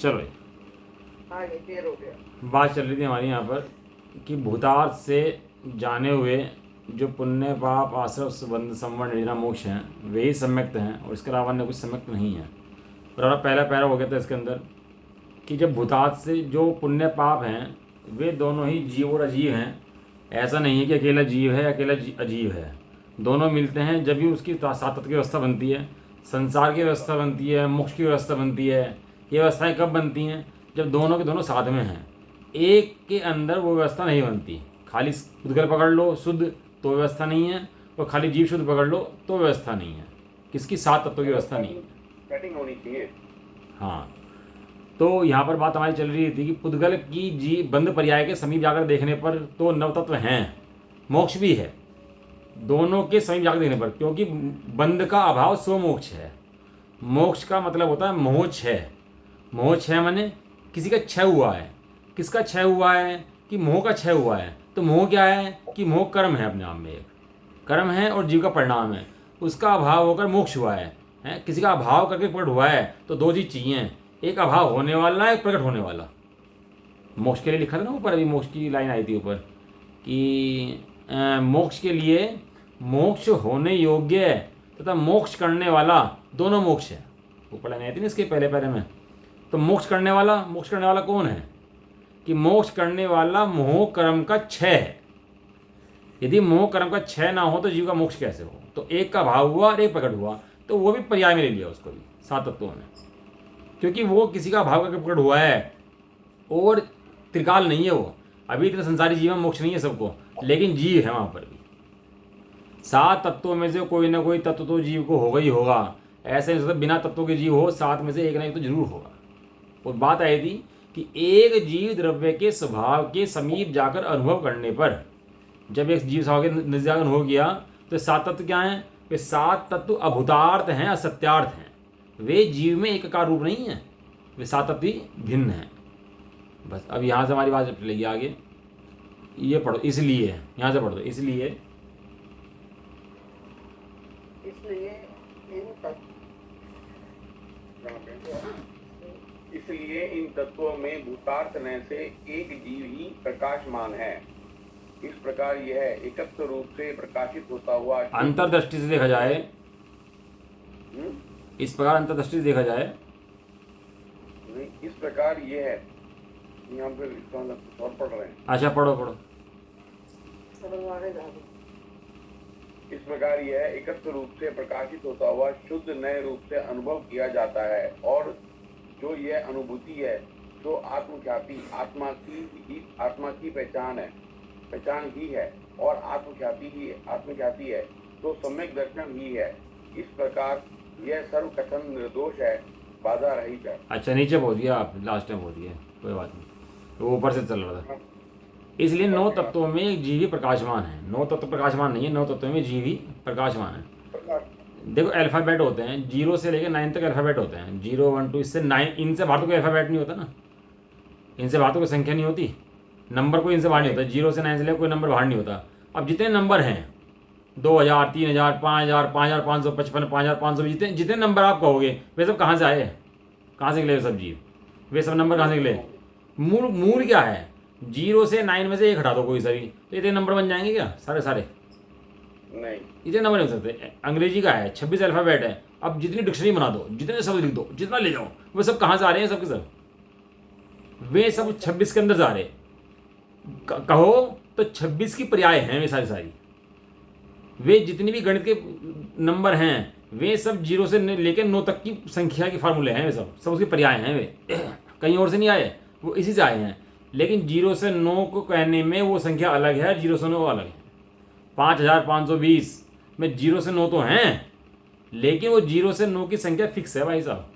चलो आगे क्लियर हो गया। बात चल रही थी हमारी यहाँ पर कि भूतार्थ से जाने हुए जो पुण्य पाप आश्रम संबंध संवर्ण निद्रा मोक्ष हैं वे ही सम्यक्त हैं और इसके अलावा अन्य कुछ सम्यक्त नहीं है। और हमारा पहला पैरा हो गया था इसके अंदर कि जब भूतार्थ से जो पुण्य पाप हैं वे दोनों ही जीव और अजीव हैं। ऐसा नहीं है कि अकेला जीव है अकेला अजीव है, दोनों मिलते हैं जब भी उसकी सातत्य की व्यवस्था बनती है, संसार की व्यवस्था बनती है, मोक्ष की व्यवस्था बनती है। ये व्यवस्थाएं कब बनती हैं? जब दोनों के दोनों साथ में हैं। एक के अंदर वो व्यवस्था नहीं बनती। खाली पुद्गल पकड़ लो शुद्ध तो व्यवस्था नहीं है, और खाली जीव शुद्ध पकड़ लो तो व्यवस्था नहीं है। किसकी सात तत्वों की व्यवस्था नहीं है। सेटिंग होनी चाहिए। हाँ, तो यहाँ पर बात हमारी चल रही थी कि पुद्गल की जी बंद पर्याय के समीप जाकर देखने पर तो नवतत्व हैं, मोक्ष भी है, दोनों के समीप जाकर देखने पर, क्योंकि बंध का अभाव स्व मोक्ष है। मोक्ष का मतलब होता है मोह क्षय। मोह क्षय माने किसी का क्षय हुआ है। किसका क्षय हुआ है? कि मोह का क्षय हुआ है। तो मोह क्या है? कि मोह कर्म है, अपने आप में एक कर्म है और जीव का परिणाम है। उसका अभाव होकर मोक्ष हुआ है। किसी का अभाव करके प्रकट हुआ है तो दो चीज चाहिए, एक अभाव होने वाला, एक प्रकट होने वाला। मोक्ष के लिए लिखा था ना ऊपर, अभी मोक्ष की लाइन आई थी ऊपर कि मोक्ष के लिए मोक्ष होने योग्य तथा मोक्ष करने वाला दोनों मोक्ष है। ऊपर लाइन आई थी ना इसके पहले पहले में। तो मोक्ष करने वाला कौन है? कि मोक्ष करने वाला मोह कर्म का क्षय है। यदि मोह कर्म का क्षय ना हो तो जीव का मोक्ष कैसे हो? तो एक का भाव हुआ और एक प्रकट हुआ, तो वो भी पर्याय में ले लिया उसको भी सात तत्वों में, क्योंकि वो किसी का भाव करके प्रकट हुआ है और त्रिकाल नहीं है वो। अभी इतने संसारी जीवन मोक्ष नहीं है सबको, लेकिन जीव है वहां पर भी। सात तत्वों में से कोई ना कोई तत्व तो जीव को होगा ही होगा। ऐसे नहीं सकता बिना तत्वों के जीव हो, सात में से एक ना एक तो जरूर होगा। और बात आई थी कि एक जीव द्रव्य के स्वभाव के समीप जाकर अनुभव करने पर, जब एक जीव स्वभाव के नजदीक अनुभव किया तो सात तत्व क्या हैं? वे सात तत्व अभूतार्थ हैं, असत्यार्थ हैं। वे जीव में एक का रूप नहीं है, वे सात तत्व ही भिन्न हैं। बस अब यहाँ से हमारी बात चलेगी आगे। ये पढ़ो, इसलिए यहाँ से पढ़ दो। इसलिए इन तत्वों में भूतार्थन से एक जीव ही प्रकाशमान है। इस प्रकार यह एकत्र रूप से प्रकाशित होता हुआ अंतर्दृष्टि से देखा जाए, इस प्रकार अंतर्दृष्टि से देखा जाए, इस प्रकार यह यहाँ पे और पढ़ रहे हैं। अच्छा पढ़ो। इस प्रकार यह एकत्र रूप से प्रकाशित होता हुआ शुद्ध नए रूप से अनुभव किया जाता है, और जो यह अनुभूति है जो आत्मख्याति आत्मा की पहचान ही है, और आत्मख्याति है तो सम्यक दर्शन ही है। इस प्रकार यह सर्व कथन निर्दोष है, बाधा रहित है। अच्छा नीचे पहुंच गया आप, लास्ट में पहुंच गए, कोई बात नहीं, वो ऊपर से चल रहा था। इसलिए नौ तत्वों में एक जीव ही प्रकाशमान है। नौ तत्व प्रकाशमान नहीं है, नौ तत्वों में जीव ही प्रकाशमान है। देखो अल्फाबेट होते हैं, 0 से लेकर 9 तक अल्फाबेट होते हैं। 0 1 2 इससे 9, इनसे बाहर तो कोई अल्फाबेट नहीं होता ना, इनसे बाहर तो कोई संख्या नहीं होती, नंबर कोई इनसे बाहर नहीं होता। 0 से 9 से लेकर कोई नंबर बाहर नहीं होता। अब जितने नंबर हैं 2000 3000 5000 5555 5500 जितने नंबर आप कहोगे वे सब कहाँ से आए? कहाँ से निकले वे सब जीव? वे सब नंबर कहाँ से निकले? मूल क्या है? 0 से 9 में से एक हटा दो कोई सा भी, तो इतने नंबर बन जाएंगे क्या? सारे नहीं, इतने नंबर नहीं हो सकते। अंग्रेजी का है 26 अल्फाबेट है। अब जितनी डिक्शनरी बना दो, जितने शब्द लिख दो, जितना ले जाओ, वो सब कहाँ से आ रहे हैं? सब के सब वे सब 26 के अंदर से आ रहे। कहो तो 26 की पर्याय हैं वे सारी। वे जितनी भी गणित के नंबर हैं वे सब 0 से लेकर 9 तक की संख्या के फार्मूले हैं। वे सब उसके पर्याय हैं। वे कहीं और से नहीं आए, वो इसी से आए हैं। लेकिन 0 से 9 को कहने में वो संख्या अलग है, 0 से 9 अलग है। 5520 में 0 से 9 तो हैं, लेकिन वो 0 से 9 की संख्या फिक्स है भाई साहब।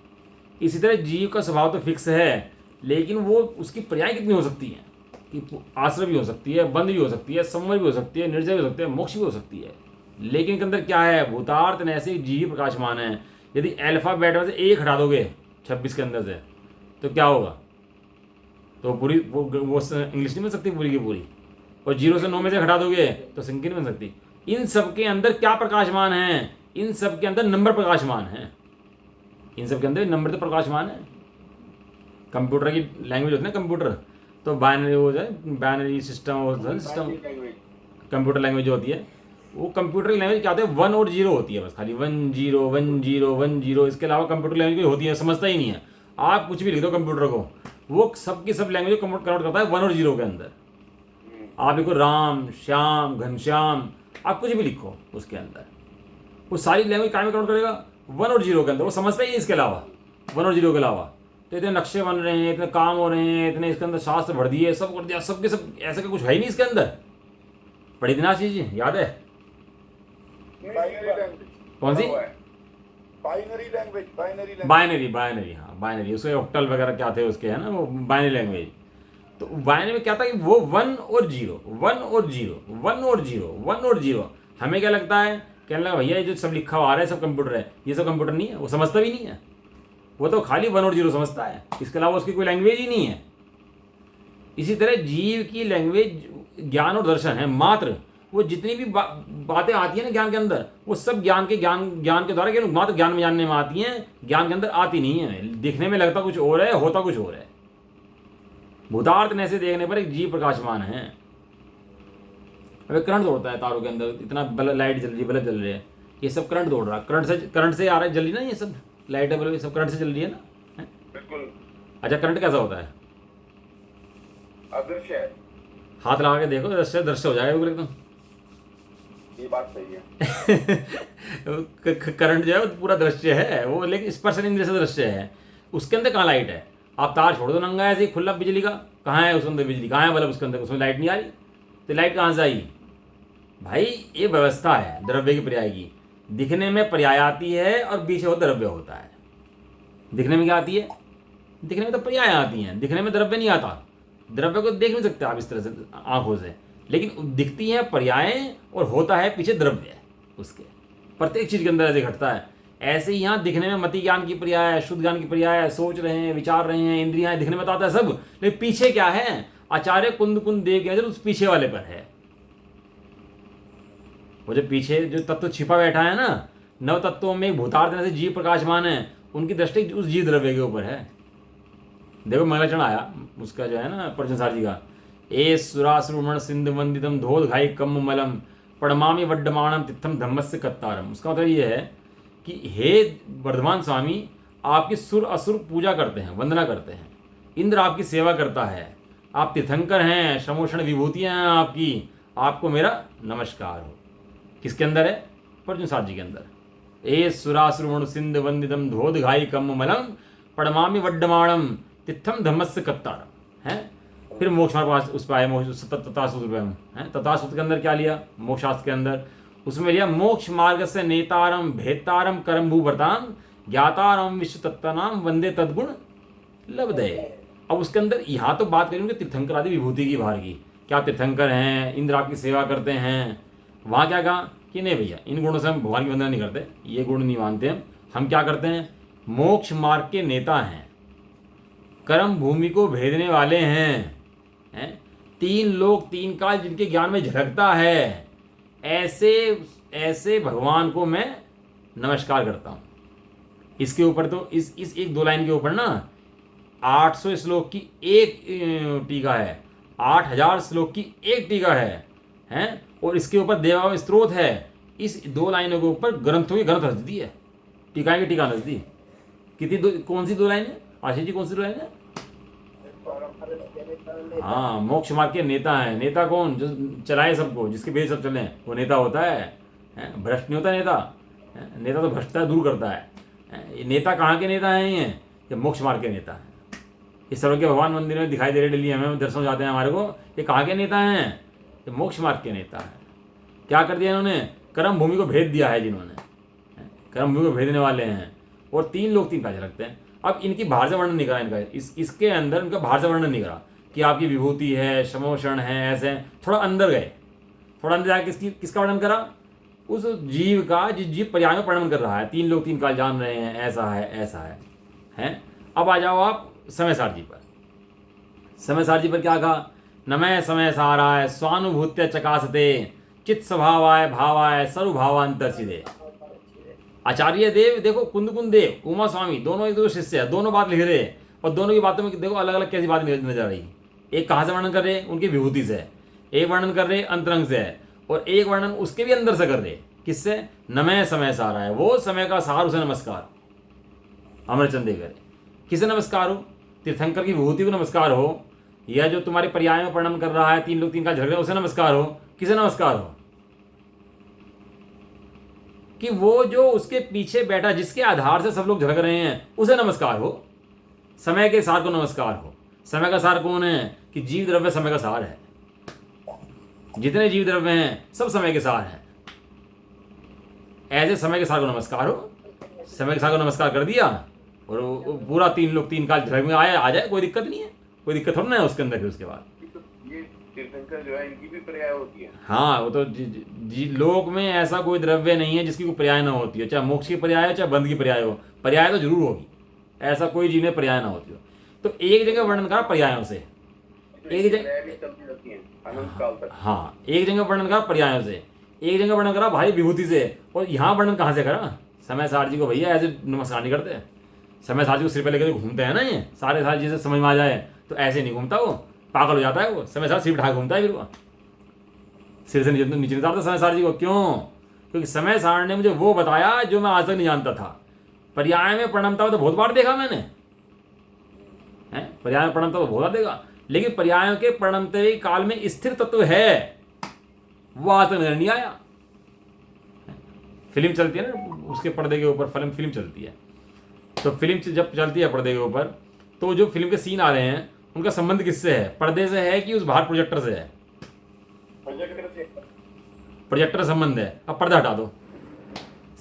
इसी तरह जीव का स्वभाव तो फिक्स है, लेकिन वो उसकी पर्याय कितनी हो सकती है? कि आश्रय भी हो सकती है, बंध भी हो सकती है, संवर भी हो सकती है, निर्जय भी हो सकती है, मोक्ष भी हो सकती है। लेकिन इसके अंदर क्या है? भूतार्थ ने ऐसे जीव प्रकाशमान है। यदि अल्फाबेट में से एक हटा दोगे 26 के अंदर से तो क्या होगा? तो पूरी वो इंग्लिश नहीं बन सकती पूरी की पूरी। और 0 से 9 में से हटा दोगे तो संख्या नहीं बन सकती। इन सब के अंदर क्या प्रकाशमान है? इन सब के अंदर नंबर प्रकाशमान है। इन सब के अंदर नंबर तो प्रकाशमान है। कंप्यूटर की लैंग्वेज होती है ना, कंप्यूटर तो बाइनरी हो जाए, बाइनरी सिस्टम होता है, सिस्टम लैंग्वेज। कंप्यूटर लैंग्वेज जो होती है वो कंप्यूटर लैंग्वेज क्या होती है, 1 और 0 होती है बस, खाली 1 0 1 0 1 0। इसके अलावा कंप्यूटर लैंग्वेज होती है समझता ही नहीं है। आप कुछ भी लिख दो कंप्यूटर को, वो सब की सब लैंग्वेज कन्वर्ट करता है 1 और 0 के अंदर। आप लिखो राम श्याम घनश्याम, आप कुछ भी लिखो उसके अंदर, वो सारी लैंग्वेज क्या में कन्वर्ट करेगा 1 और 0 के अंदर। वो समझता ही नहीं इसके अलावा, 1 और 0 के अलावा। तो इतने नक्शे बन रहे हैं, इतने काम हो रहे हैं, इतने इसके अंदर शास्त्र भर दिए, सब कर दिया, सब के सब, ऐसा का कुछ है ही नहीं इसके अंदर। बड़ी दिनाशी जी याद है बाइनरी लैंग्वेज कौन सी? Binary language, binary language. Binary, हाँ बाइनरी, उसके ऑक्टल वगैरह क्या थे उसके, है ना, वो बाइनरी लैंग्वेज। तो बाइनरी में क्या था कि वो 1 और 0 1 और 0 1 और 0 1 और 0। हमें क्या लगता है, कहने लगा भैया ये जो सब लिखा हुआ आ रहा है सब कंप्यूटर है, ये सब कंप्यूटर नहीं है, वो समझता भी नहीं है, वो तो खाली 1 और 0 समझता है, इसके अलावा उसकी कोई लैंग्वेज ही नहीं है। इसी तरह जीव की लैंग्वेज ज्ञान और दर्शन है मात्र। वो जितनी भी बातें आती है ना ज्ञान के अंदर, वो सब ज्ञान के द्वारा केवल मात्र ज्ञान में जानने में आती हैं, ज्ञान के अंदर आती नहीं है। दिखने में लगता कुछ और है, होता कुछ और है। भूतार्थ ने से देखने पर एक जीव प्रकाशमान है। अबे करंट दौड़ता है तारों के अंदर, इतना लाइट जल रही है, बल्ब जल रहे हैं, ये सब करंट दौड़ रहा है, करंट से आ रहा है, जल रही ना, ये सब लाइट बल्ब ये सब करंट से चल रही है ना, है? बिल्कुल। अच्छा करंट कैसा होता है? अदृश्य है। हाथ लगा के देखो, दृश्य हो जाएगा बिल्कुल एकदम। ये बात सही है। करंट जो है वो पूरा दृश्य है वो, लेकिन स्पर्श इंद्रिय से दृश्य है। उसके अंदर कहाँ लाइट है? आप तार छोड़ दो नंगा ऐसे ही खुला बिजली का, कहाँ है उसके अंदर बिजली, कहाँ है बल्ब उसके अंदर, उसमें लाइट नहीं आ रही, तो लाइट कहाँ से आई भाई? ये व्यवस्था है द्रव्य की पर्याय की। दिखने में पर्याय आती है और पीछे वो द्रव्य होता है। दिखने में क्या आती है? दिखने में तो पर्याय आती हैं, दिखने में द्रव्य नहीं आता। द्रव्य को देख नहीं सकते आप इस तरह से आंखों से, लेकिन दिखती हैं पर्यायें और होता है पीछे द्रव्य। उसके प्रत्येक चीज के अंदर ऐसे घटता है। ऐसे ही यहाँ दिखने में मति ज्ञान की पर्याय है, शुद्ध ज्ञान की पर्याय है, सोच रहे हैं, विचार रहे हैं, इंद्रियां दिखने में तो आता है सब, लेकिन पीछे क्या है? आचार्य कुंद कुंद देव की नजर उस पीछे वाले पर है। वो जो पीछे जो तत्व छिपा बैठा है ना, नव तत्वों में भूतार्थ में से जीव प्रकाशमान है, उनकी दृष्टि उस जीव द्रव्य के ऊपर है। देखो मंगलाचरण आया उसका जो है ना प्रजनसार जी का, ए सुरासुरुमण सिंधु वंदितम धोध घाई कम मलम पड़मामी वड्डमाणम तिथम धम्मस्य कत्तारम। उसका मतलब ये है कि हे वर्धमान स्वामी, आपकी सुर असुर पूजा करते हैं, वंदना करते हैं, इंद्र आपकी सेवा करता है, आप तीर्थंकर हैं, समोषण विभूतियां हैं आपकी, आपको मेरा नमस्कार हो। किसके अंदर है? प्रजनसार जी के अंदर। ए सुरासुरुमण सिंधु वंदितम धोध घाई कम मलम पड़मामी वड्डमाणम तिथम धम्मस्य कत्तारम है। फिर मोक्ष मार्ग पास उस पर आए, मोक्ष तथासूत्र पे हम हैं। तथासूत्र के अंदर क्या लिया? मोक्ष शास्त्र के अंदर उसमें लिया मोक्ष मार्ग से नेतारम भेतारम करम भूभरताम ज्ञातारम विश्व तत्वनाम वंदे तद्गुण लब्धे। अब उसके अंदर यहाँ तो बात करेंगे तीर्थंकर आदि विभूति की बाहर की, क्या तीर्थंकर हैं, इंद्र आपकी सेवा करते हैं। वहाँ क्या कहा कि नहीं भैया इन गुणों से हम भगवान की वंदना नहीं करते, ये गुण नहीं मानते हम क्या करते हैं? मोक्ष मार्ग के नेता हैं, कर्म भूमि को भेदने वाले हैं, तीन लोक तीन काल जिनके ज्ञान में झलकता है, ऐसे ऐसे भगवान को मैं नमस्कार करता हूँ। इसके ऊपर तो इस एक दो लाइन के ऊपर ना 800 श्लोक की एक टीका है, 8000 श्लोक की एक टीका है, और इसके ऊपर देवाव स्त्रोत है। इस दो लाइनों के ऊपर ग्रंथों की ग्रंथ रच दी है, टीकाएं की टीका रच दी। कितनी कौन सी दो लाइन है आशीष जी, कौन सी दो लाइन है? हाँ, मोक्ष मार्ग के नेता हैं। नेता कौन? जो चलाए सबको, जिसके भेद सब चले वो नेता होता है, भ्रष्ट नहीं होता नेता। नेता तो भ्रष्टता दूर करता है। ये नेता कहाँ के नेता हैं? ये मोक्ष मार्ग के नेता हैं। इस सर्व के भगवान मंदिर में दिखाई दे रहे डेली, हमें दर्शन जाते हैं हमारे को। ये कहाँ के नेता हैं? ये मोक्ष मार्ग के नेता हैं। क्या कर दिया इन्होंने? कर्म भूमि को भेद दिया है जिन्होंने, कर्म भूमि को भेदने वाले हैं। और तीन लोग तीन काज रखते हैं। अब इनकी भाषा वर्णन नहीं करा इनका, इसके अंदर इनका भाषा वर्णन नहीं करा कि आपकी विभूति है, समोषण है, ऐसे। थोड़ा अंदर गए, थोड़ा अंदर जाकर किसका वर्णन करा? उस जीव का जिस जीव पर्याय में वर्णन कर रहा है। तीन लोग तीन काल जान रहे हैं, ऐसा है ऐसा है। अब आ जाओ आप समयसार जी पर। समयसार जी पर क्या कहा? नमः समय साराय स्वानुभूत्य चकासते चित्त स्वभावाय भावाय सर्वभावांतर सिदे। आचार्य देव देखो, कुंद कुंद देव, उमा स्वामी दोनों एक दूसरे शिष्य है, दोनों बात लिख रहे हैं। और दोनों की बातों में देखो अलग अलग कैसी बात नजर आ रही है। एक कहाँ से वर्णन कर रहे हैं, उनकी विभूति से है, एक वर्णन कर रहे हैं अंतरंग से है, और एक वर्णन उसके भी अंदर से कर रहे हैं। किससे? नमय समय सारा है, वो समय का सार, उसे नमस्कार। अमरचंद देव करे किसे नमस्कार हो? तीर्थंकर की विभूति को नमस्कार हो, या जो तुम्हारे पर्याय में वर्णन कर रहा है तीन लोग तीन का झगड़ा, उसे नमस्कार हो? किसे नमस्कार हो? कि वो जो उसके पीछे बैठा, जिसके आधार से सब लोग झगड़ रहे हैं, उसे नमस्कार हो? समय के सार को नमस्कार हो। समय का सार कौन है? कि जीव द्रव्य समय का सार है। जितने जीव द्रव्य हैं सब समय के सार हैं। ऐसे समय के सार को नमस्कार हो। समय के सार को नमस्कार कर दिया और वो पूरा तीन लोग तीन काल झगड़ में आ जाए, कोई दिक्कत नहीं है, कोई दिक्कत थोड़ा ना है उसके अंदर। फिर उसके बाद ये तीर्थंकर जो है इनकी भी पर्याय होती है। हाँ, वो तो लोक में ऐसा कोई द्रव्य नहीं है जिसकी कोई पर्याय ना होती हो, चाहे मोक्ष की पर्याय हो चाहे बंध की पर्याय हो, पर्याय तो जरूर होगी। ऐसा कोई जीव में पर्याय ना होती हो। तो एक जगह वर्णन करा पर्यायों से, एक जगह पर्याय भी चलती रहती हैं अनंत काल तक। हाँ, एक जगह वर्णन करा पर्यायों से, एक जगह वर्णन करा भाई विभूति से, और यहाँ वर्णन कहाँ से करा? समय सार जी को भैया ऐसे नमस्कार नहीं करते। समय सार जी को सिर पे लेकर घूमते हैं ना, ये सारे साल जिसे समझ में आ जाए, तो ऐसे नहीं घूमता, वो पागल हो जाता है। वो समय सार सिर बिठा घूमता है, फिर वो सिर से नीचे नहीं उतारता समय सार जी को। क्यों? क्योंकि समय सार ने मुझे वो बताया जो मैं आज तक नहीं जानता था। पर्याय में प्रणमता हो तो बहुत बार देखा मैंने, है पर्याय में प्रणमता तो बहुत बार देखा, लेकिन पर्यायों के प्रणमते काल में स्थिर तत्व है, वो आज तक नजर नहीं आया। फिल्म चलती है ना उसके पर्दे के ऊपर, फिल्म चलती है, तो फिल्म जब चलती है पर्दे के ऊपर, तो जो फिल्म के सीन आ रहे हैं उनका संबंध किससे है? पर्दे से है कि उस बाहर प्रोजेक्टर से है? प्रोजेक्टर संबंध है। अब पर्दा हटा दो,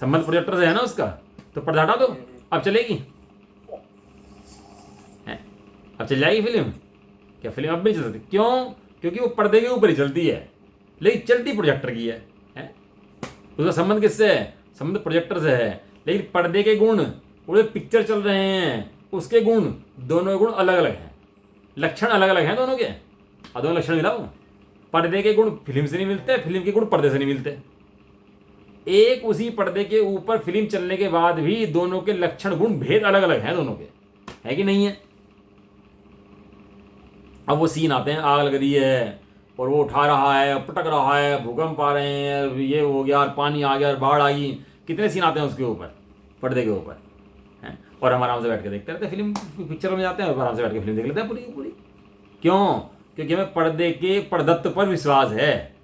संबंध प्रोजेक्टर से है ना उसका, तो पर्दा हटा दो, अब चलेगी है? अब चल जाएगी फिल्म क्या? फिल्म अब भी चल सकती। क्यों? क्योंकि वो पर्दे के ऊपर ही चलती है, लेकिन चलती प्रोजेक्टर की है? उसका संबंध किससे है? संबंध प्रोजेक्टर से है, लेकिन पर्दे के गुण, वो पिक्चर चल रहे हैं उसके गुण, दोनों के गुण अलग अलग हैं, लक्षण अलग अलग हैं दोनों के। और दोनों लक्षण मिलाओ, पर्दे के गुण फिल्म से नहीं मिलते, फिल्म के गुण पर्दे से नहीं मिलते। एक उसी पर्दे के ऊपर फिल्म चलने के बाद भी दोनों के लक्षण गुण भेद अलग अलग हैं दोनों के, है कि नहीं है? अब वो सीन आते हैं, आग लग रही है और वो उठा रहा है, पटक रहा है, भूकंप आ रहे हैं, ये हो गया, पानी आ गया, बाढ़ आ गई, कितने सीन आते हैं उसके ऊपर, पर्दे के ऊपर हैं। और हम आराम से बैठ के देखते रहते हैं फिल्म, पिक्चर में जाते हैं और आराम से बैठ के फिल्म देख लेते हैं पूरी की पूरी। क्यों? क्योंकि हमें पर्दे के प्रदत्त पर विश्वास है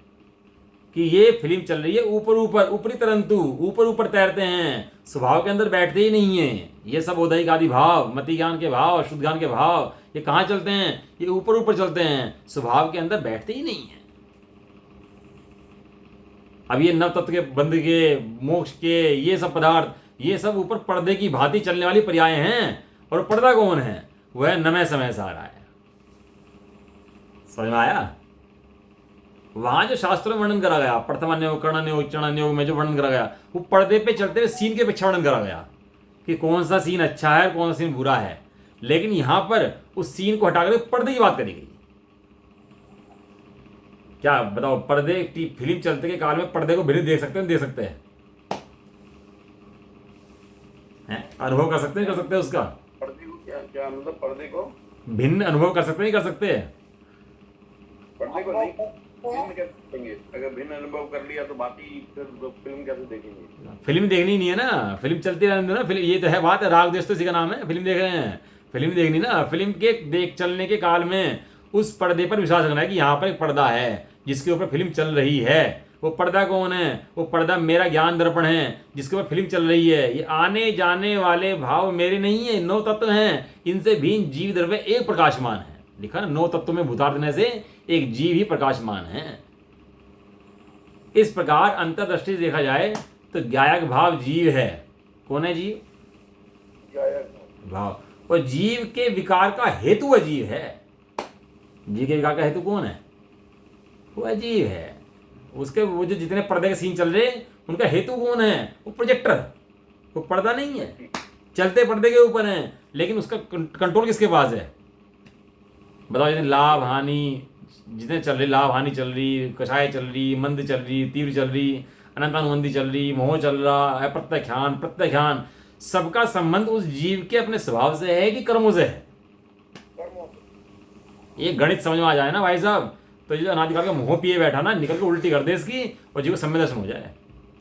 कि ये फिल्म चल रही है ऊपर ऊपर, ऊपरी तरंतु ऊपर ऊपर तैरते हैं, स्वभाव के अंदर बैठते ही नहीं है। ये सब उदयिक आदि भाव, मति ज्ञान के भाव, शुद्ध ज्ञान के भाव, ये कहाँ चलते हैं? ये ऊपर ऊपर चलते हैं, स्वभाव के अंदर बैठते ही नहीं है। अब ये नव तत्व के, बंध के, मोक्ष के, ये सब पदार्थ, ये सब ऊपर पर्दे की भांति चलने वाली पर्याय हैं। और पर्दा कौन है? वह नमय समय सारा है। समझ में आया? वहां जो शास्त्रों में वर्णन करा गया, प्रथमान्योग, कर्णान्योग, चरणान्योग में जो वर्णन करा गया, वो पर्दे पे चलते हुए सीन के पीछे वर्णन करा गया कि कौन सा सीन अच्छा है, कौन सा सीन बुरा है। लेकिन यहां पर उस सीन को हटाकर पर्दे की बात करी गई। क्या बताओ, पर्दे की फिल्म चलते के काल में पर्दे को भिन्न देख सकते हैं? दे सकते हैं? अनुभव कर सकते हैं? कर सकते हैं उसका पर्दे को क्या मतलब? पर्दे को भिन्न अनुभव कर सकते हैं? नहीं कर सकते? पर्दे को नहीं, फिल्म कैसे देखेंगे? अगर भिन्न अनुभव कर लिया तो बाकी फिर फिल्म कैसे देखेंगे? फिल्म देखनी नहीं है ना, फिल्म चलती रहने दो ना। फिल्म ये तो है बात है, राग देश तो इसी का नाम है, फिल्म देख रहे हैं, फिल्म देखनी ना। फिल्म के देख चलने के काल में उस पर्दे पर विश्वास रखना है कि यहाँ पर एक पर्दा है जिसके ऊपर फिल्म चल रही है। वो पर्दा कौन है? वो पर्दा मेरा ज्ञान दर्पण है जिसके ऊपर फिल्म चल रही है। ये आने जाने वाले भाव मेरे नहीं है, 9 तत्व हैं, इनसे भिन्न जीव द्रव्य एक प्रकाशमान है। लिखा ना, 9 तत्व में भूतार्थने से एक जीव ही प्रकाशमान है। इस प्रकार अंतर्दृष्टि से देखा जाए तो ज्ञायक भाव जीव है। कौन है जीव? भाव। और जीव के विकार का हेतु वह जीव है। जीव के विकार का हेतु कौन है? वह जीव है। उसके वो जो जितने पर्दे के सीन चल रहे उनका हेतु कौन है? वो प्रोजेक्टर, वो पर्दा नहीं है, चलते पर्दे के ऊपर है, लेकिन उसका कंट्रोल किसके पास है? बताओ। जितने लाभ हानि जितने चल रही, लाभ हानि चल रही, कषाय चल रही, मंद चल रही, तीव्र चल रही, अनंतानुबंधी चल रही, मोह चल रहा है, प्रत्यख्यान, सबका संबंध उस जीव के अपने स्वभाव से है कि कर्मों से है? ये गणित समझ में आ जाए ना भाई साहब, तो ये जो अनादिकाल का मुंह पिए बैठा ना, निकल के उल्टी कर दे इसकी और जीव को सम्य दर्शन हो जाए।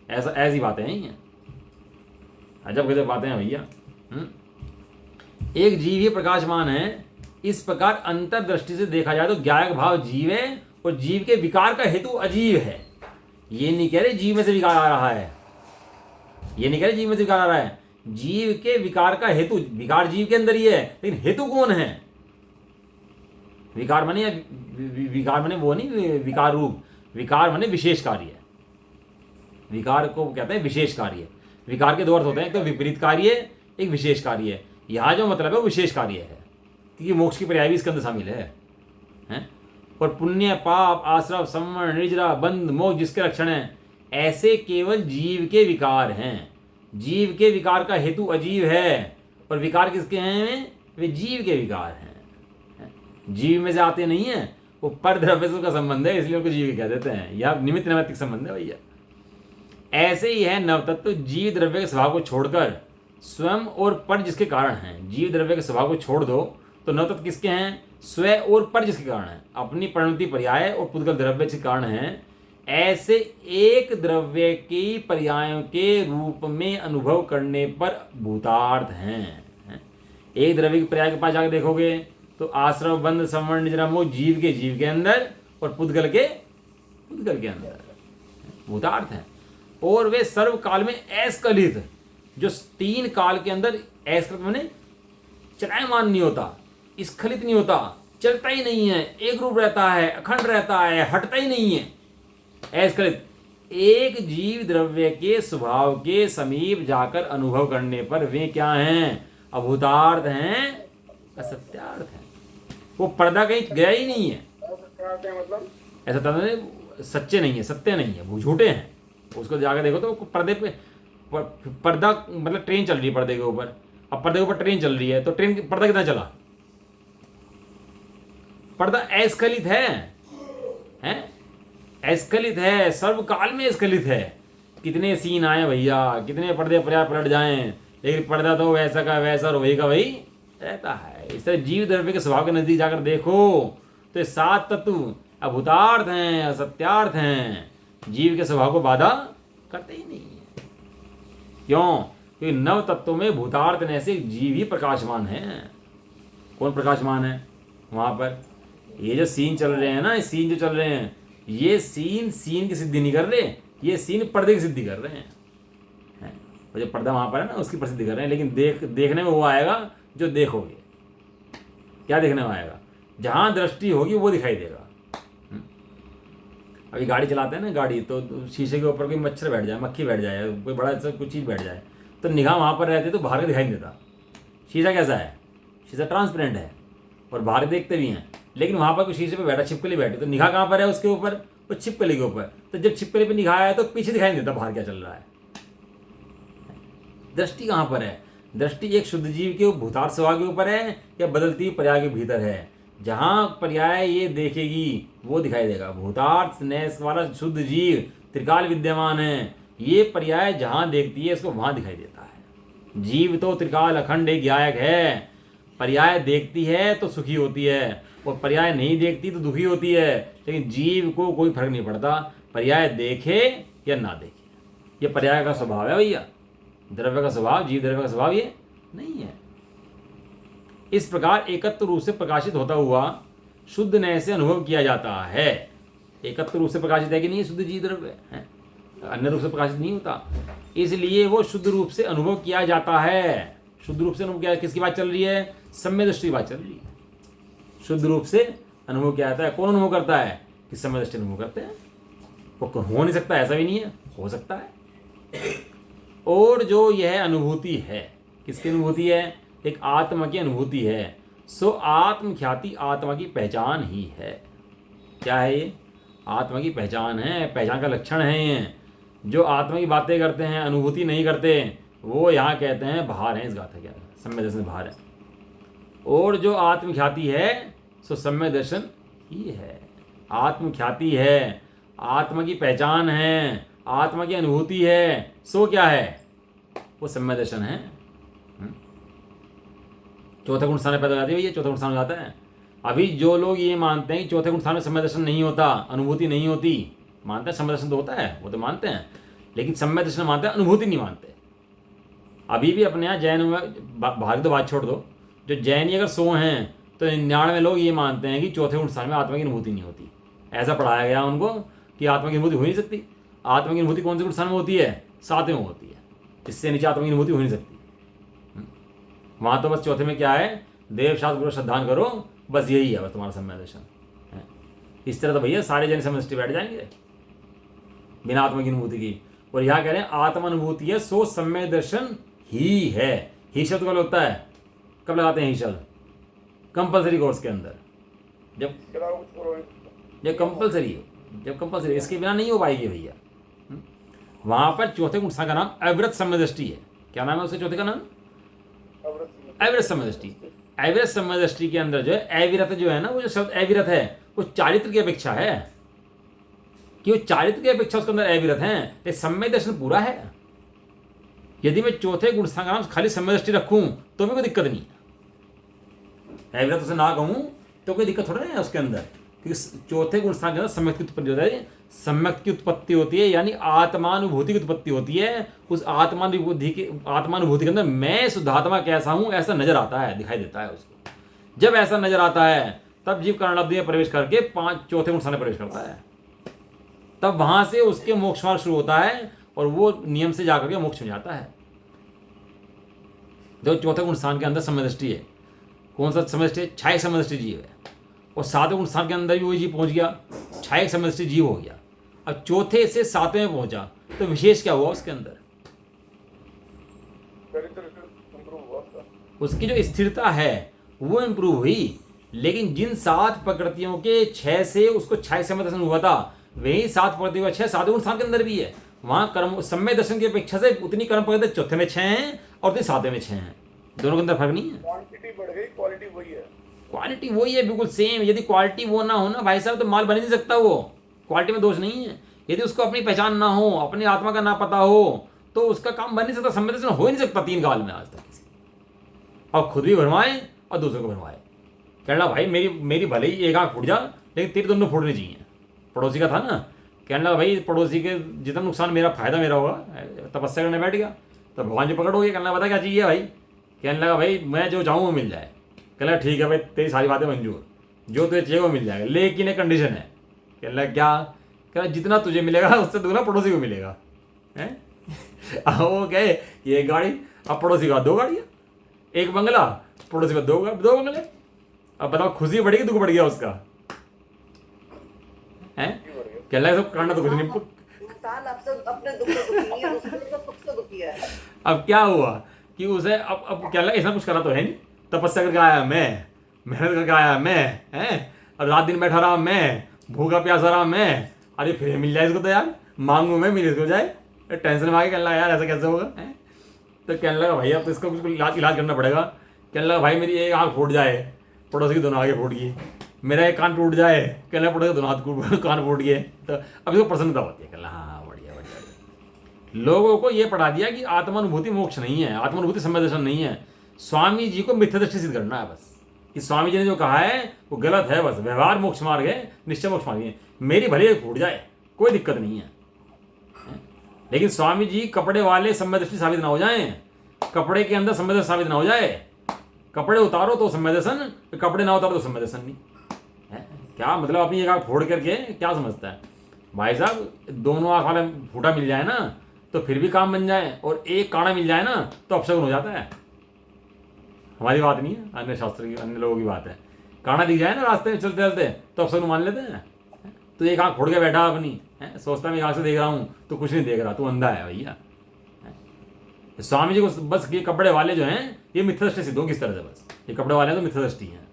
ऐसा ऐसी बातें हैं ये, अजब गजब बातें हैं भैया। एक जीव ही प्रकाशमान है, इस प्रकार अंतर्दृष्टि से देखा जाए तो ज्ञायक भाव जीव है और जीव के विकार का हेतु अजीव है। ये नहीं कह रहे जीव में से विकार आ रहा है, ये नहीं कह रहे जीव में से विकार आ रहा है, जीव के विकार का हेतु, विकार जीव के अंदर ही है, लेकिन हेतु कौन है? विकार माने, विकार माने वो नहीं विकार रूप, विकार माने विशेष कार्य। विकार को कहते हैं विशेष कार्य। विकार के दो अर्थ होते हैं, एक तो विपरीत कार्य, एक विशेष कार्य। यहाँ जो मतलब है वो विशेष कार्य है, क्योंकि मोक्ष की पर्याय भी इसके अंदर शामिल है। और पुण्य, पाप, आश्रव, संवरण, निर्जरा, बंध, मोक्ष जिसके लक्षण हैं, ऐसे केवल जीव के विकार हैं। जीव के विकार का हेतु अजीव है, और विकार किसके हैं? वे जीव के विकार हैं, जीव में से आते नहीं है। वो पर द्रव्य से उसका संबंध है, इसलिए उनको जीव कह देते हैं। यह निमित्त नैमित्तिक संबंध है भैया। ऐसे ही है नवतत्व, जीव द्रव्य के स्वभाव को छोड़कर स्वयं और पर जिसके कारण हैं। जीव द्रव्य के स्वभाव को छोड़ दो तो नवतत्व किसके हैं? स्वयं और पर जिसके कारण है, अपनी परिणति पर्याय और पुद्गल द्रव्य के कारण हैं। ऐसे एक द्रव्य की पर्यायों के रूप में अनुभव करने पर भूतार्थ हैं। एक द्रव्य की पर्याय के पास जाकर देखोगे तो आश्रव, बंध, संवरण, निजरा, मोह जीव के अंदर और पुद्गल के अंदर भूतार्थ हैं। और वे सर्व काल में अस्खलित, जो तीन काल के अंदर अस्खलित माने चलायमान नहीं होता, स्खलित नहीं होता, चलता ही नहीं है, एक रूप रहता है, अखंड रहता है, हटता ही नहीं है, अस्खलित। एक जीव द्रव्य के स्वभाव के समीप जाकर अनुभव करने पर वे क्या हैं? अभूतार्थ हैं, असत्यार्थ हैं। वो पर्दा कहीं गया ही नहीं है, मतलब ऐसा तो सच्चे नहीं है, सत्य नहीं है, वो झूठे हैं। उसको जाकर देखो तो पर्दे पे पर्दा मतलब ट्रेन चल रही है पर्दे के ऊपर। अब पर्दे के ऊपर ट्रेन चल रही है तो ट्रेन पर्दा कितना चला? पर्दा अस्खलित है, अस्खलित है, सर्वकाल में अस्खलित है। कितने सीन आए भैया, कितने पर्दे पर्याय पलट जाएं, लेकिन पर्दा तो वैसा का वैसा और वही का वही रहता है। इस तरह जीव द्रव्य के स्वभाव के नजदीक जाकर देखो तो ये सात तत्व अभूतार्थ हैं, असत्यार्थ हैं, जीव के स्वभाव को बाधा करते ही नहीं है। क्यों? क्योंकि नव तत्वों में भूतार्थ ने से जीव ही प्रकाशमान है। कौन प्रकाशमान है वहां पर? ये जो सीन चल रहे हैं ना, सीन जो चल रहे हैं, ये सीन की सिद्धि नहीं कर रहे, ये सीन पर्दे की सिद्धि कर रहे हैं। और जो पर्दा वहां पर है ना, उसकी प्रसिद्धि कर रहे हैं। लेकिन देखने में वो आएगा जो देखोगे। क्या देखने में आएगा? जहां दृष्टि होगी वो दिखाई देगा। अभी गाड़ी चलाते हैं ना, गाड़ी तो शीशे के ऊपर कोई मच्छर बैठ जाए, मक्खी बैठ जाए, कोई बड़ा सा कुछ चीज़ बैठ जाए, तो निगाह वहाँ पर रहती है तो बाहर का दिखाई नहीं देता। शीशा कैसा है? शीशा ट्रांसपेरेंट है और बाहर देखते भी हैं, लेकिन वहाँ पर कोई शीशे पे बैठा, छिपकली बैठी, तो निगाह कहाँ पर है? उसके ऊपर, वो छिपकली के ऊपर। तो जब छिपकली पे निगाह आया तो पीछे दिखाई नहीं देता बाहर क्या चल रहा है। दृष्टि कहाँ पर है? दृष्टि एक शुद्ध जीव के भूतार्थ स्वभाव के ऊपर है या बदलती पर्याय के भीतर है? जहाँ पर्याय ये देखेगी वो दिखाई देगा। भूतार्थ न्यास वाला शुद्ध जीव त्रिकाल विद्यमान है, ये पर्याय जहाँ देखती है इसको वहाँ दिखाई देता है। जीव तो त्रिकाल अखंड एक ज्ञायक है, पर्याय देखती है तो सुखी होती है और पर्याय नहीं देखती तो दुखी होती है। लेकिन जीव को कोई फर्क नहीं पड़ता, पर्याय देखे या ना देखे, ये पर्याय का स्वभाव है भैया। द्रव्य का स्वभाव, जीव द्रव्य का स्वभाव ये नहीं है। इस प्रकार एकत्व रूप से प्रकाशित होता हुआ शुद्ध नय से अनुभव किया जाता है। एकत्व रूप से प्रकाशित है कि नहीं शुद्ध जीव द्रव्य है, अन्य रूप से प्रकाशित नहीं होता, इसलिए वो शुद्ध रूप से अनुभव किया जाता है। शुद्ध रूप से अनुभव किया, किसकी बात चल रही है? सम्य दृष्टि की बात चल रही है। शुद्ध रूप से अनुभव किया जाता है। कौन अनुभव करता है? कि सम्य दृष्टि अनुभव करते हैं। वो हो नहीं सकता ऐसा भी नहीं है, हो सकता है। और जो यह अनुभूति है, किसकी अनुभूति है? एक आत्मा की अनुभूति है। सो आत्मख्याति आत्मा की पहचान ही है। क्या है ये? आत्मा की पहचान है, पहचान का लक्षण है ये। जो आत्मा की बातें करते हैं, अनुभूति नहीं करते, वो यहाँ कहते हैं बाहर हैं, इस गाथा क्या सम्य दर्शन बाहर है। और जो आत्मख्याति है सो सम्य दर्शन ही है। आत्मख्याति है, आत्मा की पहचान है, आत्मा की अनुभूति है, सो क्या है? वो सम्य दर्शन है। चौथे गुण स्थान में पैदा हो जाती है भैया, चौथे गुण स्थान हो जाता है। अभी जो लोग ये मानते हैं कि चौथे गुण स्थान में सम्यक दर्शन नहीं होता, अनुभूति नहीं होती, मानते हैं सम्यक दर्शन तो होता है, वो तो मानते हैं, लेकिन सम्यक दर्शन मानते हैं, अनुभूति नहीं मानते। अभी भी अपने यहाँ जैन में बाहर तो बात छोड़ दो, जो जैनी अगर 100 हैं तो 99 लोग ये मानते हैं कि चौथे गुण स्थान में आत्मा की अनुभूति नहीं होती। ऐसा पढ़ाया गया उनको कि आत्मा की अनुभूति हो नहीं सकती। आत्मा की अनुभूति कौन से गुण स्थान में होती है? 7वें में होती है, इससे नीचे आत्मा की अनुभूति हो नहीं सकती। वहाँ तो बस चौथे में क्या है, देव शास्त्र गुरु श्रद्धान करो, बस यही है बस तुम्हारा सम्यक दर्शन है। इस तरह तो भैया सारे जन समझते बैठ जाएंगे बिना आत्मा की अनुभूति की। और यहाँ कह रहे हैं आत्मा अनुभूति है सो सम्यक दर्शन ही है। ही शब्द कब होता है, कब लगाते हैं ही शब्द? कंपलसरी कोर्स के अंदर, जब कंपलसरी, इसके बिना नहीं हो पाएगी भैया। वहां पर चौथे गुण स्थान का नाम अविरत सम्यक दृष्टि है। क्या नाम है उसके चौथे का नाम? अविरत सम्यक दृष्टि। अविरत सम्यक दृष्टि के अंदर जो है अविरत जो है ना, वो जो शब्द अविरत है वो चारित्र की अपेक्षा है, कि वो चारित्र की अपेक्षा उसके अंदर अविरत है। ये सम्यक दर्शन पूरा है। यदि मैं चौथे गुण स्थान का नाम खाली सम्यक दृष्टि रखूं तो भी कोई दिक्कत नहीं है, अविरत उसे ना कहूं तो कोई दिक्कत थोड़ा नहीं है उसके अंदर, क्योंकि चौथे गुण स्थान के अंदर सम्यक की उत्पत्ति होती है। सम्यक की उत्पत्ति होती है यानी आत्मानुभूति की उत्पत्ति होती है। उस आत्मानुभूति के अंदर मैं शुद्धात्मा कैसा हूं ऐसा नजर आता है, दिखाई देता है उसको। जब ऐसा नजर आता है तब जीव कर्णाब्दी में प्रवेश करके चौथे गुण स्थान में प्रवेश करता है। तब वहां से उसके मोक्ष मार्ग शुरू होता है और वो नियम से जाकर के मोक्ष में जाता है। जो चौथे गुण स्थान के अंदर सम्यक दृष्टि है, कौन सा सम्यक दृष्टि? छायक सम्यक दृष्टि जीव है। और 7वें गुण स्थान के अंदर भी वही जीव पहुंच गया, छायक सम्यक दृष्टि जीव हो गया। अब चौथे से 7वें में पहुंचा तो विशेष क्या हुआ उसके अंदर? उसकी जो स्थिरता है वो इंप्रूव हुई। लेकिन जिन 7 प्रकृतियों के 6 से उसको छायक सम्यक दर्शन हुआ था, वही 7 प्रकृतियों का 6 7वें गुण स्थान के अंदर भी है। वहां कर्म सम्यक दर्शन की अपेक्षा से उतनी कर्म प्रकृति चौथे में 6 हैं और उतनी 7वें में 6 हैं। दोनों के अंदर फर्क नहीं है, क्वांटिटी बढ़ गई, क्वालिटी वही है। क्वालिटी वही है, बिल्कुल सेम। यदि क्वालिटी वो ना हो ना भाई साहब तो माल बन ही नहीं सकता। वो क्वालिटी में दोष नहीं है। यदि उसको अपनी पहचान ना हो, अपनी आत्मा का ना पता हो, तो उसका काम बन नहीं सकता, सम्यक दर्शन हो ही नहीं सकता 3 काल में आज तक किसी। और खुद भी भरवाए और दूसरों को भरवाए। कहना भाई मेरी भले ही एक आँख फूट जा, लेकिन तेरे दोनों फूटनी चाहिए। पड़ोसी का था ना, कहना भाई पड़ोसी के जितना नुकसान मेरा फायदा मेरा होगा। तपस्या करने बैठ गया तो भगवान जी पकड़ हो गया। कहना बता क्या चाहिए भाई? कहने लगा भाई मैं जो चाहूँ वो मिल जाए। कहना ठीक है भाई तेरी सारी बातें मंजूर, जो तुझे चाहिए वो मिल जाएगा, लेकिन एक कंडीशन है। कहने लगा क्या? कहना जितना तुझे मिलेगा उससे दुगना पड़ोसी को मिलेगा। हैं? वो कहे ये एक गाड़ी, अब पड़ोसी का 2 गाड़ियाँ, एक बंगला, पड़ोसी का 2 बंगले। अब बताओ खुशी बढ़ेगी दुख बढ़ गया उसका? है कहने लगा सब करना तो कुछ नहीं। इंसान अपने दुख से दुखी है, दूसरे के सुख से दुखी है। अब क्या हुआ कि उसे अब क्या लगा, ऐसा कुछ करा तो है नहीं। तपस्या करके आया मैं, मेहनत करके आया मैं, हैं? अब रात दिन बैठा रहा मैं, भूखा प्यासा रहा मैं। अरे फिर मिल जाए इसको तो यार, मांगू मैं मिल इसको जाए। टेंशन में आके कहने लगा यार ऐसा कैसे होगा? हैं? तो कहने लगा भाई अब तो इसका कुछ इलाज करना पड़ेगा। कहने लगा भाई मेरी एक आँख फूट जाए, पड़ोसी की दोनों आगे फूट गई। मेरा एक कान टूट जाए, कहने लगा पड़ोसी दोनों हाथ कान फूट गए। तो अब इसको प्रसन्नता होती है। कहना हाँ बढ़िया बढ़िया। लोगों को ये पढ़ा दिया कि आत्मानुभूति मोक्ष नहीं है, आत्मानुभूति सम्यक दर्शन नहीं है। स्वामी जी को मिथ्या दृष्टि सिद्ध करना है बस, कि स्वामी जी ने जो कहा है वो गलत है। बस व्यवहार मोक्ष मार्ग है, निश्चय मोक्ष मार्ग है। मेरी भले फूट जाए कोई दिक्कत नहीं है, लेकिन स्वामी जी कपड़े वाले सम्यक दृष्टि साबित ना हो जाए, कपड़े के अंदर सम्यक दर्शन साबित ना हो जाए। कपड़े उतारो तो सम्यक दर्शन, कपड़े ना उतारो तो सम्यक दर्शन नहीं है। क्या मतलब अपनी एक आँख फोड़ करके क्या समझता है भाई साहब? दोनों आँख वाला फूटा मिल जाए ना तो फिर भी काम बन जाए, और एक काड़ा मिल जाए ना तो अपशगुन हो जाता है। हमारी बात नहीं है, अन्य शास्त्र की, अन्य लोगों की बात है। काड़ा दिख जाए ना रास्ते में चलते चलते तो अपशगुन मान लेते हैं। तो एक आँख फोड़ के बैठा अपनी है, सोचता मैं एक आँख से देख रहा हूँ तो कुछ नहीं देख रहा, तू अंधा है भैया। स्वामी जी को बस ये कपड़े वाले जो हैं ये मिथ्या दृष्टि सिद्ध हो किस तरह से? बस ये कपड़े वाले तो मिथ्या दृष्टि हैं।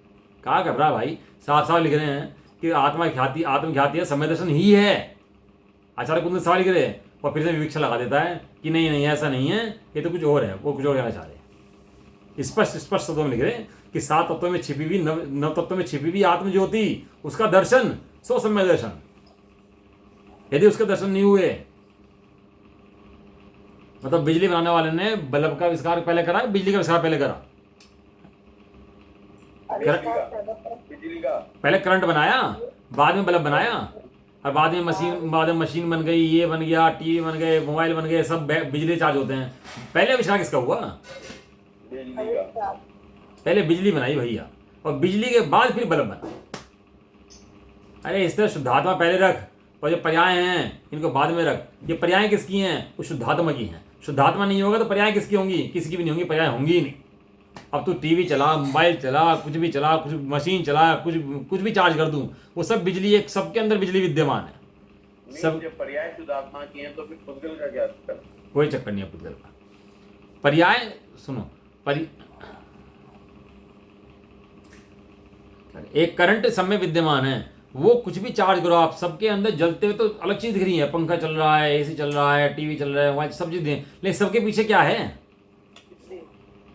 कहा कर रहा भाई, साफ लिख रहे हैं कि आत्मख्याति है, सम्यक दर्शन ही है। आचार्य कुंद सवाल लिख रहे हैं और फिर से विवक्षा लगा देता है कि नहीं ऐसा नहीं है, ये तो कुछ और है, वो कुछ और कहना चाह रहे हैं। स्पष्ट शब्दों में लिख रहे हैं कि 7 तत्वों में छिपी हुई नव तत्वों में छिपी हुई आत्मज्योति, उसका दर्शन सो सम्यक दर्शन। यदि उसके दर्शन नहीं हुए, मतलब बिजली बनाने वाले ने बल्ब का आविष्कार पहले करा, बिजली का आविष्कार पहले करा? बिजली का पहले करंट बनाया, बाद में बल्ब बनाया, और बाद में मशीन बन गई, ये बन गया, टीवी बन गए, मोबाइल बन गए, सब बिजली चार्ज होते हैं। पहले आविष्कार किसका हुआ? बिजली का। पहले बिजली बनाई भैया, और बिजली के बाद फिर बल्ब बना। अरे इस तरह शुद्धात्मा पहले रख, और जो पर्याय हैं इनको बाद में रख। ये पर्याय किसकी हैं? वो शुद्धात्मा की हैं। शुद्धात्मा नहीं होगा तो पर्याय किसकी होंगी? किसी की भी नहीं होंगी, पर्याय होंगी ही नहीं। अब तू टीवी चला, मोबाइल चला, कुछ भी चला, कुछ मशीन चला, कुछ भी चार्ज कर दूं, वो सब बिजली, एक सबके अंदर बिजली विद्यमान है। सब जब पर्याय शुद्धात्मा की हैं तो फिर पुद्गल का क्या चक्कर? कोई चक्कर नहीं है पुद्गल का। पर्याय सुनो, एक करंट सब में विद्यमान है, वो कुछ भी चार्ज करो आप, सबके अंदर जलते हुए तो अलग चीज दिख रही है। पंखा चल रहा है, एसी चल रहा है, टीवी चल रहा है, मोबाइल, सब चीजें, लेकिन सबके पीछे क्या है?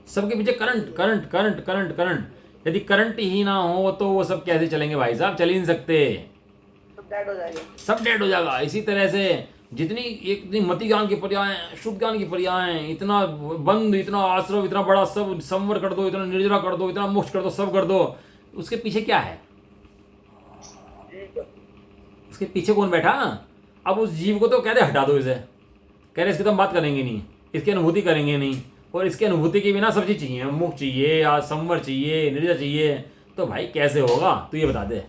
सबके पीछे current current current current current. यदि करंट ही ना हो तो वो सब कैसे चलेंगे भाई साहब? चल ही नहीं सकते, सब डेड हो जाएगा। सब डेड हो जाएगा। इसी तरह से इतनी मति ज्ञान की पर्याय, शुद्ध ज्ञान की पर्याय, इतना बंद, इतना आश्रव, इतना बड़ा, सब संवर कर दो, इतना निर्जरा कर दो, इतना मोक्ष कर दो, सब कर दो, उसके पीछे क्या है? उसके पीछे कौन बैठा? अब उस जीव को तो कह दे हटा दो इसे, कह रहे इसकी तो हम बात करेंगे नहीं, इसकी अनुभूति करेंगे नहीं, और इसकी अनुभूति के बिना सब चीज चाहिए, मुख चाहिए या संवर चाहिए, निर्जरा चाहिए, तो भाई कैसे होगा? तू ये बता दे।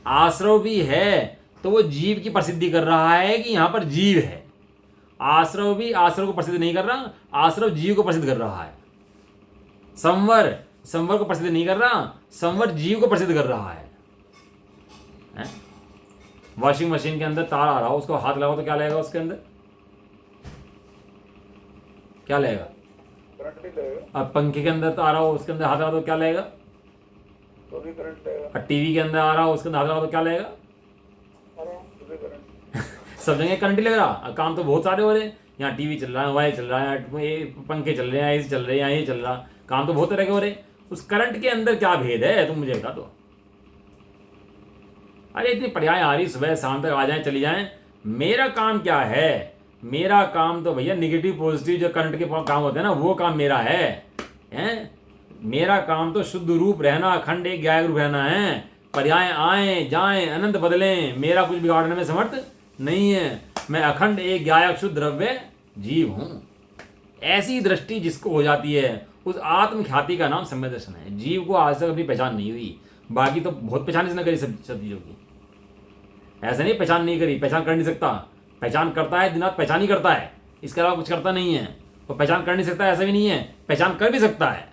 आश्रव भी है तो वो जीव की प्रसिद्धि कर रहा है कि यहाँ पर जीव है? आश्रव भी आश्रव को प्रसिद्ध नहीं कर रहा, आश्रव जीव को प्रसिद्ध कर रहा है। संवर संवर को प्रसिद्ध नहीं कर रहा, संवर जीव को प्रसिद्ध कर रहा है। वॉशिंग मशीन के अंदर तार आ रहा हो, उसको हाथ लगाओ तो क्या लगेगा? उसके अंदर क्या लगेगा? करंट भी लगेगा। अब पंखे के अंदर तार आ रहा हो, उसके अंदर हाथ लगा तो क्या लगेगा? तो भी करंट लगेगा। और टीवी के अंदर आ रहा हो, उसके अंदर हाथ लगा तो क्या लगेगा? तो भी करंट। सब जगह करंट ही लग रहा। काम तो बहुत सारे हो रहे हैं, यहाँ टीवी चल रहा है, मोबाइल चल रहा है, पंखे चल रहे हैं, एसी चल रहे हैं, यहाँ ये चल रहा, काम तो बहुत तरह के हो रहे हैं। उस करंट के अंदर क्या भेद है, तुम मुझे बता दो। अरे इतनी पर्याय आ रही, सुबह शाम तक आ जाए चली जाए, मेरा काम क्या है? मेरा काम तो भैया निगेटिव पॉजिटिव जो करंट के काम होते हैं ना, वो काम मेरा है? मेरा काम तो शुद्ध रूप रहना, अखंड एक गायक रूप रहना है। पर्याय आए जाएं, अनंत बदलें, मेरा कुछ बिगाड़ने में समर्थ नहीं है। मैं अखंड एक गायक शुद्ध द्रव्य जीव हूं। ऐसी दृष्टि जिसको हो जाती है, उस आत्म ख्याति का नाम सम्यक दर्शन है। जीव को आज तक अपनी पहचान नहीं हुई, बाकी तो बहुत पहचान इसने करी सब चीजों की। ऐसा नहीं पहचान नहीं करी, पहचान कर नहीं सकता, पहचान करता है, दिन रात पहचान ही करता है, इसके अलावा कुछ करता नहीं है। वो पहचान कर नहीं सकता ऐसा भी नहीं है, पहचान कर भी सकता है।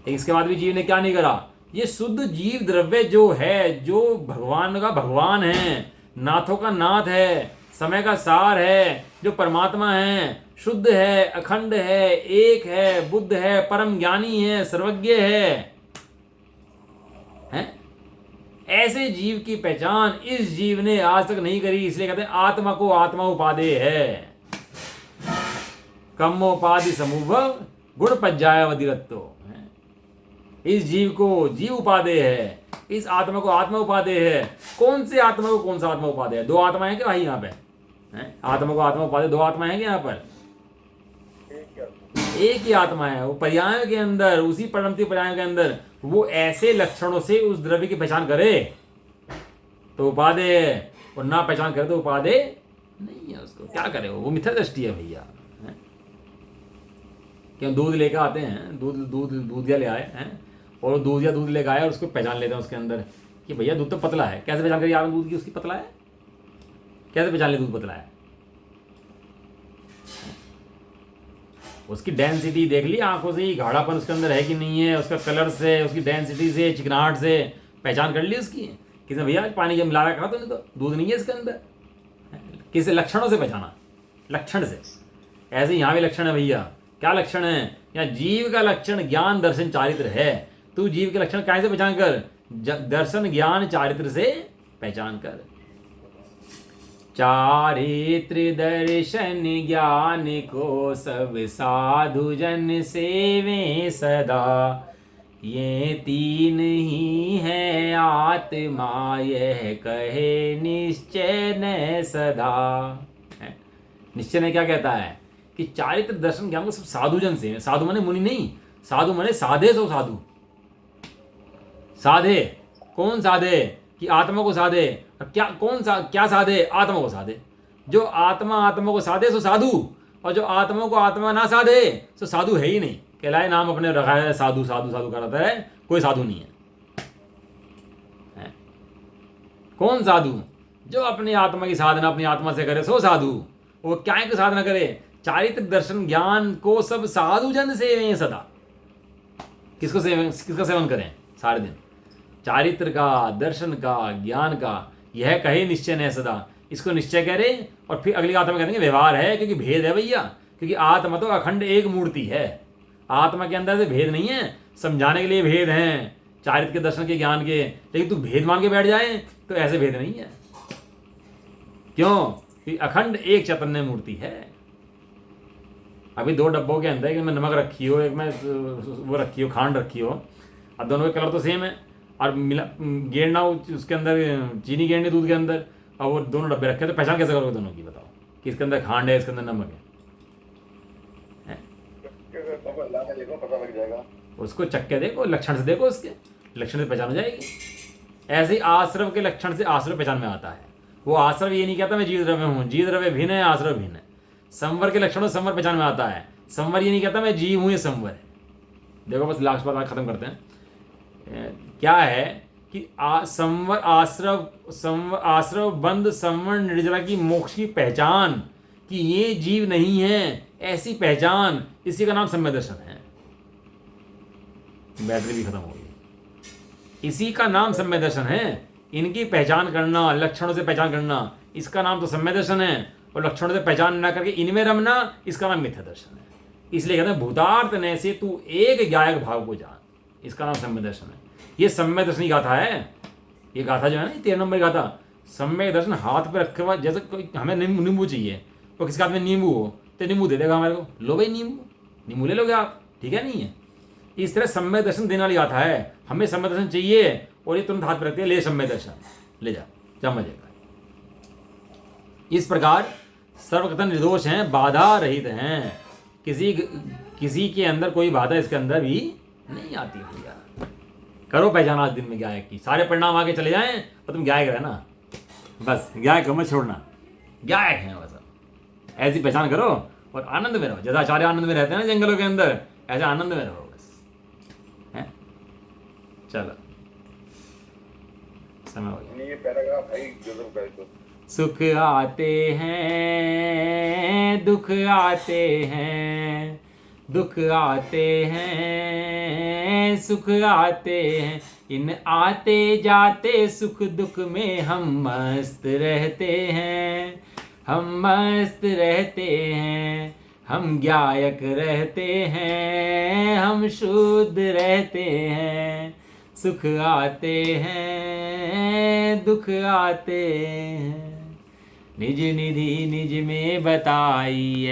इसके बाद भी जीव ने क्या नहीं करा? ये शुद्ध जीव द्रव्य जो है, जो भगवान का भगवान है, नाथों का नाथ है, समय का सार है, जो परमात्मा है, शुद्ध है, अखंड है, एक है, बुद्ध है, परम ज्ञानी है, सर्वज्ञ है? ऐसे जीव की पहचान इस जीव ने आज तक नहीं करी, इसलिए कहते हैं आत्मा को आत्मा उपादेय है। कम्मोपाधि समूह गुण पज्जायावधिरत्तो। इस जीव को जीव उपादेय है, इस आत्मा को आत्मा उपादेय है। कौन से आत्मा को कौन सा आत्मा उपादेय है? दो आत्मा है क्या भाई यहाँ पे? आत्मा को आत्मा उपादेय दो आत्मा है क्या यहाँ पर? एक ही आत्मा है। वो पर्यायों के अंदर, उसी परमति पर्यायों के अंदर वो ऐसे लक्षणों से उस द्रव्य की पहचान करे तो उपादेय है, और ना पहचान करे तो उपादेय नहीं है। उसको क्या करे? वो मिथ्या दृष्टि है भैया। क्यों? दूध लेकर आते हैं, दूधिया ले आए हैं, और दूध लेकर आए और उसको पहचान लेते हैं उसके अंदर कि भैया दूध तो पतला है। कैसे पहचान करिए आपने दूध की उसकी पतला है? कैसे पहचान ले दूध पतला है? उसकी डेंसिटी देख ली आंखों से ही, गाढ़ापन उसके अंदर है कि नहीं है, उसका कलर से, उसकी डेंसिटी से, चिकनाहट से पहचान कर ली उसकी। किसी भैया पानी जब मिला रखा तो दूध नहीं है इसके अंदर, किस लक्षणों से पहचाना? लक्षण से। ऐसे यहाँ भी लक्षण है भैया। क्या लक्षण है? यहाँ जीव का लक्षण ज्ञान दर्शन चारित्र है। तू जीव के लक्षण कैसे पहचान कर? दर्शन ज्ञान चारित्र से पहचान कर। चारित्र दर्शन ज्ञान को सब साधु जन सेवे सदा, ये तीन ही है आत्मा यह कहे निश्चय न सदा। निश्चय ने क्या कहता है कि चारित्र दर्शन ज्ञान को सब साधु जन से, साधु माने मुनि नहीं, साधु माने साधे सो साधु, साधे, कौन साधे? कि आत्मा को साधे। क्या क्या साधे? आत्मा को साधे। जो आत्मा को साधे सो साधु, और जो आत्मा को आत्मा ना साधे सो साधु है ही नहीं। कहलाए नाम अपने रखा है साधु साधु साधु कराता है, कोई साधु नहीं है। कौन साधु? जो अपनी आत्मा की साधना अपनी आत्मा से करे सो साधु। वो क्या की साधना करे? चारित्र दर्शन ज्ञान को सब साधु जन सेवें सदा। किसका सेवन करें सारे दिन? चारित्र का, दर्शन का, ज्ञान का। यह कहे निश्चय न सदा, इसको निश्चय करें। और फिर अगली आत्मा कहेंगे व्यवहार है, क्योंकि भेद है भैया। क्योंकि आत्मा तो अखंड एक मूर्ति है, आत्मा के अंदर से भेद नहीं है। समझाने के लिए भेद हैं, चारित्र के, दर्शन के, ज्ञान के, लेकिन तू भेद मान के बैठ जाए तो ऐसे भेद नहीं है। क्यों? कि अखंड एक चैतन्य मूर्ति है। अभी 2 डब्बों के अंदर, एक में नमक रखी हो, एक में वो रखी हो, खांड रखी हो, अब दोनों के कलर तो सेम है, और मिला गेड़ना उसके अंदर, चीनी गेड़नी दूध के अंदर, और वो दोनों डब्बे रखे, तो पहचान कैसे करोगे दोनों की? बताओ कि इसके अंदर खांड है, इसके अंदर नमक है। देखो पता लग जाएगा। उसको चक्के देखो, लक्षण से देखो, उसके लक्षण से पहचान हो जाएगी। ऐसे ही आश्रव के लक्षण से आश्रव पहचान में आता है। वो आश्रव ये नहीं कहता मैं जीव द्रव्य हूँ, जीव द्रव्य भिन्न है, आश्रव भिन्न है। संवर के लक्षणों से संवर पहचान में आता है। संवर ये नहीं कहता मैं जीव हूँ, ये संवर है। देखो बस लास्ट बात खत्म करते हैं। क्या है कि संवर आश्रव बंध संवर निर्जरा की मोक्ष की पहचान, कि ये जीव नहीं है, ऐसी पहचान, इसी का नाम सम्य दर्शन है। बैटरी भी खत्म हो गई। इसी का नाम सम्य दर्शन है। इनकी पहचान करना, लक्षणों से पहचान करना, इसका नाम तो सम्य दर्शन है। और लक्षणों से पहचान ना करके इनमें रमना, इसका नाम मिथ्या दर्शन है। इसलिए कहते हैं भूतार्थ ने से तू एक ज्ञायक भाव को जान, इसका नाम सम्य दर्शन है। ये सम्य दर्शन की गाथा है। ये गाथा जो है ना, 13 नंबर गाथा, सम्य दर्शन हाथ पे रखे हुआ। जैसे कोई हमें नींबू चाहिए, तो किसके हाथ में नींबू हो तो नींबू दे देगा हमारे को, लो भाई नींबू ले लोगे आप, ठीक है? नहीं है। इस तरह सम्य दर्शन देने वाली गाथा है। हमें सम्य दर्शन चाहिए, और ये तुरंत हाथ पे रखती है, ले सम्य दर्शन, ले जा, जब मजेगा। इस प्रकार सर्वकथन निर्दोष हैं, बाधा रहित हैं। किसी के अंदर कोई बाधा इसके अंदर भी नहीं आती भैया। करो पहचान आज दिन में गायक की। सारे परिणाम आगे चले जाएं और तुम गायक रहना, बस गायक को मत छोड़ना। गायक हैं बस, ऐसी पहचान करो और आनंद में रहो। जैसा आचार्य आनंद में रहते हैं ना जंगलों के अंदर, ऐसे आनंद में रहो बस। है, चलो समय हो गया। ये पैराग्राफ है गजब का। तो सुख आते हैं, दुख आते हैं, दुख आते हैं, सुख आते हैं। इन आते जाते सुख दुख में हम मस्त रहते हैं, हम मस्त रहते हैं, हम ज्ञायक रहते हैं, हम शुद्ध रहते हैं। सुख आते हैं, दुख आते हैं, निज निधि निज में बताई है।